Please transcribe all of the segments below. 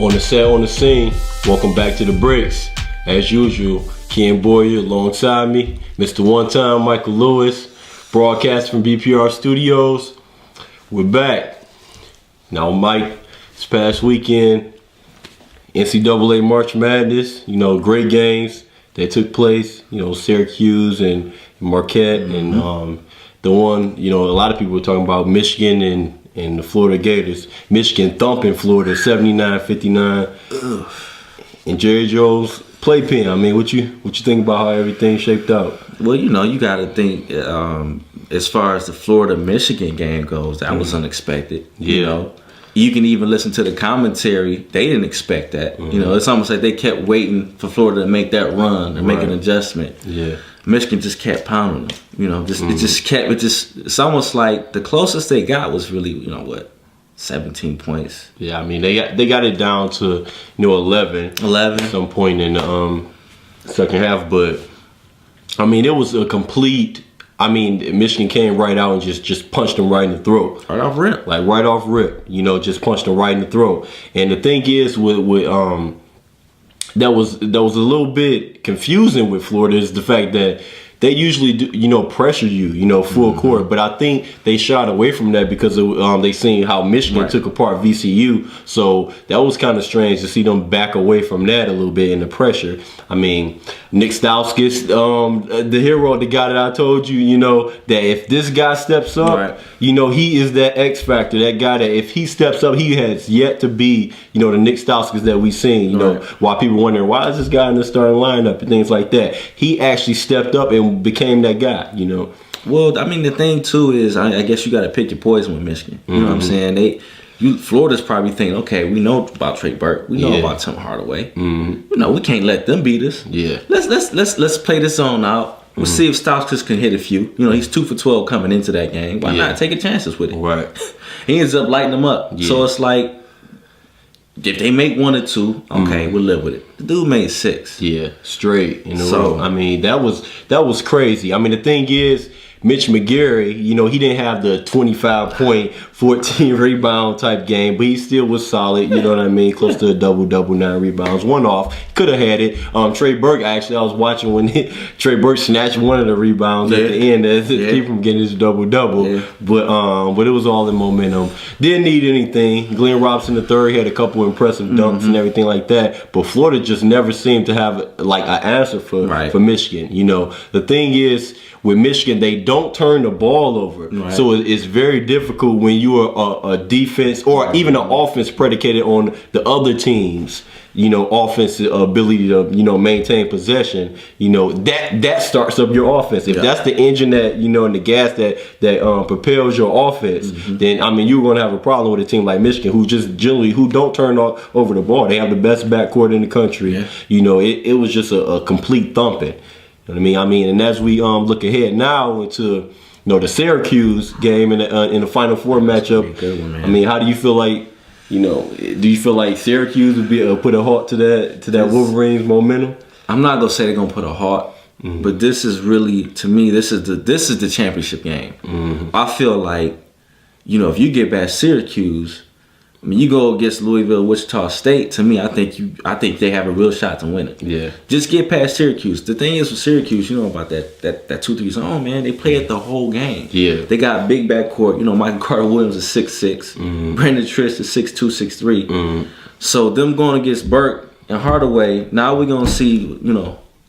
On the set, on the scene, welcome back to the Bricks. As usual, Ken Boyer alongside me, Mr. One Time, Michael Lewis, broadcast from BPR Studios. We're back. Now, Mike, this past weekend, NCAA March Madness, great games that took place, Syracuse and Marquette, and the one, a lot of people were talking about Michigan and the Florida Gators. Michigan thumping Florida 79-59. And Jerry Jones playpen. I mean, what you think about how everything shaped out? Well, you got to think as far as the Florida-Michigan game goes, that was unexpected. Yeah. You can even listen to the commentary. They didn't expect that. It's almost like they kept waiting for Florida to make that run and make an adjustment. Yeah. Michigan just kept pounding them. It's almost like the closest they got was really, 17 points. Yeah, I mean they got it down to 11 at some point in the second half, but I mean it was a complete. I mean, Michigan came right out and just punched them right in the throat. Right off rip. Like right off rip, just punched them right in the throat. And the thing is with that was a little bit confusing with Florida is the fact that they usually do, pressure you, full court. But I think they shied away from that because they seen how Michigan took apart VCU. So that was kind of strange to see them back away from that a little bit in the pressure. I mean, Nick Stauskas, the hero, the guy that I told you, that if this guy steps up, he is that X factor, that guy that if he steps up, he has yet to be, the Nick Stauskas that we've seen, while people wondering, why is this guy in the starting lineup and things like that. He actually stepped up and became that guy, Well, I mean, the thing, too, is I guess you got to pick your poison with Michigan. You know what I'm saying? Florida's probably thinking, okay, we know about Trey Burke. We know about Tim Hardaway. We can't let them beat us. Yeah. Let's play this zone out. We'll see if Stauskas can hit a few. He's 2 for 12 coming into that game. Why not take chances with it? Right. He ends up lighting them up. Yeah. So it's like, if they make 1 or 2, okay, we'll live with it. The dude made 6. Yeah, straight in a row. I mean, that was crazy. I mean, the thing is, Mitch McGary, he didn't have the 25-point, 14 rebound type game, but he still was solid. You know what I mean? Close to a double, 9 rebounds, 1 off. Could have had it. Trey Burke, actually, I was watching when Trey Burke snatched one of the rebounds at the end to keep him getting his double. Yeah. But it was all in momentum. Didn't need anything. Glenn Robinson III had a couple impressive dunks and everything like that. But Florida just never seemed to have like an answer for Michigan. The thing is, with Michigan, they don't turn the ball over. Right. So it's very difficult when you are a defense or even an offense predicated on the other team's, offensive ability to, maintain possession. That starts up your offense. If that's the engine that, and the gas that propels your offense, then, I mean, you're going to have a problem with a team like Michigan who don't turn over the ball. They have the best backcourt in the country. Yeah. It was just a complete thumping. You know what I mean? And as we look ahead now into the Syracuse game in the Final Four matchup, good one, man. I mean, how do you feel like do you feel like Syracuse would be able to put a halt to that Wolverines momentum? I'm not gonna say they're gonna put a halt, but this is really, to me, this is the championship game. I feel like if you get past Syracuse, I mean, you go against Louisville, Wichita State. To me, I think they have a real shot to win it. Yeah. Just get past Syracuse. The thing is with Syracuse, about that 2-3 zone, man. They play it the whole game. Yeah. They got a big backcourt. Michael Carter-Williams is 6'6". Brandon Trish is 6'2", 6'3". So them going against Burke and Hardaway, now we're gonna see,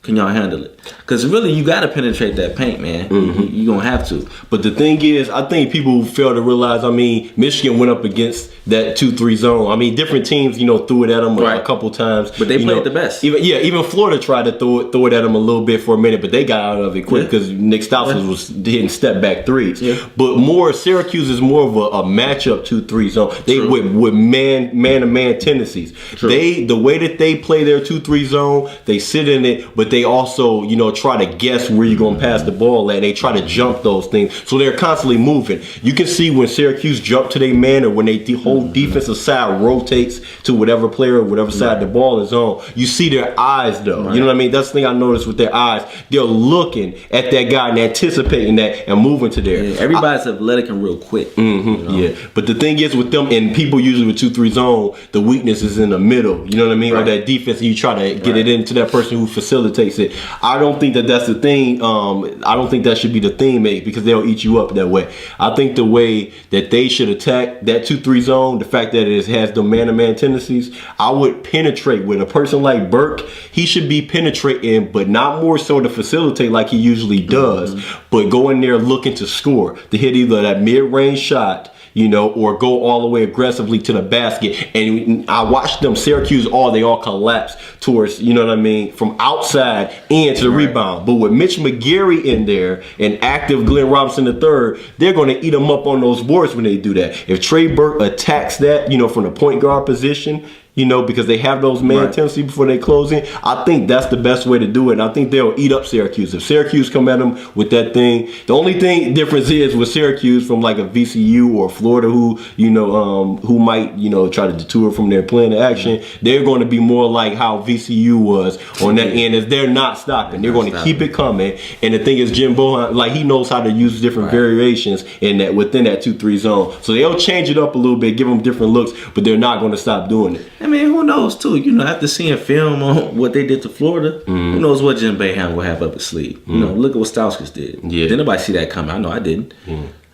can y'all handle it? Because really, you got to penetrate that paint, man. You're going to have to. But the thing is, I think people fail to realize, I mean, Michigan went up against that 2-3 zone. I mean, different teams, threw it at them a couple times. But they played the best. Even Florida tried to throw it at them a little bit for a minute, but they got out of it quick because Nick Stauskas was hitting step-back threes. Yeah. But Syracuse is more of a matchup 2-3 zone. They with man-to-man tendencies. The way that they play their 2-3 zone, they sit in it, but they also, you know, try to guess where you're going to pass the ball at. They try to jump those things. So they're constantly moving. You can see when Syracuse jump to their man or when the whole defensive side rotates to whatever player or whatever side the ball is on, you see their eyes though. Right. You know what I mean? That's the thing I noticed with their eyes. They're looking at that guy and anticipating that and moving to there. Yeah, everybody's athletic and real quick. Mm-hmm, you know? Yeah, but the thing is with them, and people usually with 2-3 zone, the weakness is in the middle. You know what I mean? Right. Or that defense, and you try to get it into that person who facilitates it. I don't think that that's the thing. I don't think that should be the thing, mate, because they'll eat you up that way. I think the way that they should attack that 2-3 zone, the fact that it has the man-to-man tendencies, I would penetrate with a person like Burke. He should be penetrating, but not more so to facilitate like he usually does, but go in there looking to score, to hit either that mid-range shot, you know, or go all the way aggressively to the basket. And I watched them, Syracuse, they all collapse towards, you know what I mean, from outside and to the rebound. But with Mitch McGary in there and active Glenn Robinson III, they're going to eat them up on those boards when they do that. If Trey Burke attacks that, you know, from the point guard position, you know, because they have those man tendencies before they close in. I think that's the best way to do it. And I think they'll eat up Syracuse. If Syracuse come at them with that thing, the only thing difference is with Syracuse from like a VCU or Florida who, you know, who might, you know, try to detour from their plan of action, they're going to be more like how VCU was on that end, is they're not stopping. They're going to keep it coming. And the thing is, Jim Bohan, like, he knows how to use different variations in that within that 2-3 zone. So they'll change it up a little bit, give them different looks, but they're not going to stop doing it. I mean, who knows, too? You know, after seeing film on what they did to Florida, who knows what Jim Boeheim will have up his sleeve. You know, look at what Stauskas did. Yeah. Did nobody see that coming? I know I didn't.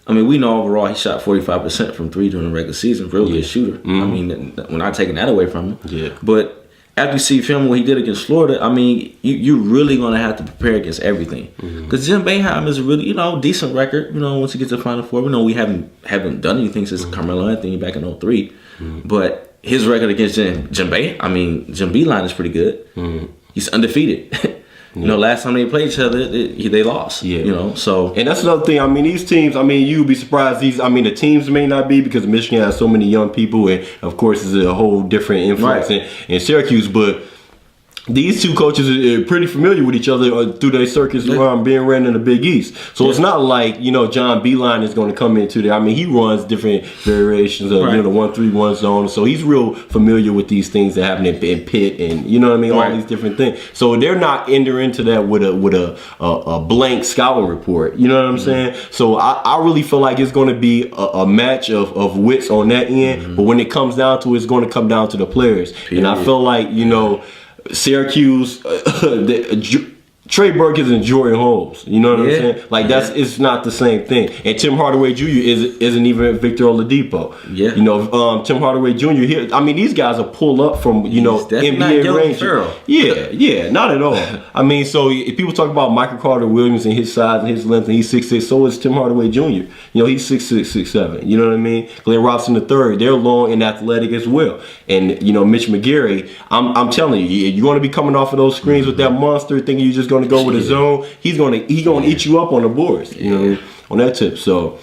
I mean, we know overall he shot 45% from 3 during the regular season. Real good shooter. I mean, we're not taking that away from him. Yeah. But after you see film what he did against Florida, I mean, you're really going to have to prepare against everything. Because Jim Boeheim is a really, you know, decent record. You know, once you get to the Final Four, we know we haven't done anything since Carmelo Anthony back in 2003. But his record against Jim Beeline is pretty good. He's undefeated. You know, last time they played each other, they lost. Yeah. You know, so. And that's another thing. I mean, these teams, I mean, you'd be surprised. The teams may not be, because Michigan has so many young people, and of course, it's a whole different influence in Syracuse, but these two coaches are pretty familiar with each other through their circuits being ran in the Big East. So it's not like, you know, John Beeline is going to come into there. I mean, he runs different variations of, you know, the 1-3-1 zone. So he's real familiar with these things that happen in Pitt and, you know what I mean, all these different things. So they're not entering into that with a blank scouting report. You know what I'm saying? So I really feel like it's going to be a match of wits on that end. But when it comes down to it, it's going to come down to the players. And I feel like, you know, Syracuse, Trey Burke isn't Jordan Holmes. You know what I'm saying? Like, it's not the same thing. And Tim Hardaway Jr. isn't even Victor Oladipo. Yeah. You know, Tim Hardaway Jr. here. I mean, these guys are pulled up from, you know, NBA range. Yeah, not at all. I mean, so if people talk about Michael Carter Williams and his size and his length, and he's 6'6", so is Tim Hardaway Jr. You know, he's 6'6", 6'7". You know what I mean? Glenn Robinson III, they're long and athletic as well. And, you know, Mitch McGary, I'm telling you, you're going to be coming off of those screens with that monster thinking you're just going to go with a zone. He's gonna eat you up on the boards, you know, on that tip. So,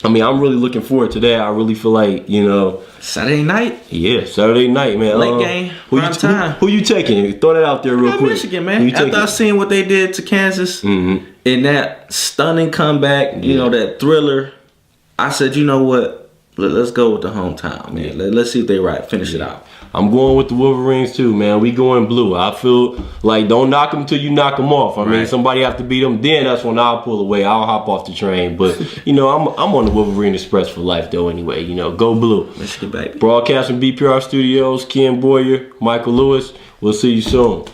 I mean, I'm really looking forward to that. I really feel like, you know, Saturday night. Yeah, Saturday night, man. Late game, prime time. Who you taking? Throw that out there real quick. Michigan, man. After I seen what they did to Kansas in that stunning comeback, you know, that thriller, I said, you know what? Let's go with the hometown, man. Let's see if they finish it out. I'm going with the Wolverines too, man. We going blue. I feel like don't knock them till you knock them off. I mean, somebody have to beat them. Then that's when I'll pull away. I'll hop off the train. But, you know, I'm on the Wolverine Express for life, though, anyway. You know, go blue. Michigan, baby. Broadcast from BPR Studios, Ken Boyer, Michael Lewis. We'll see you soon.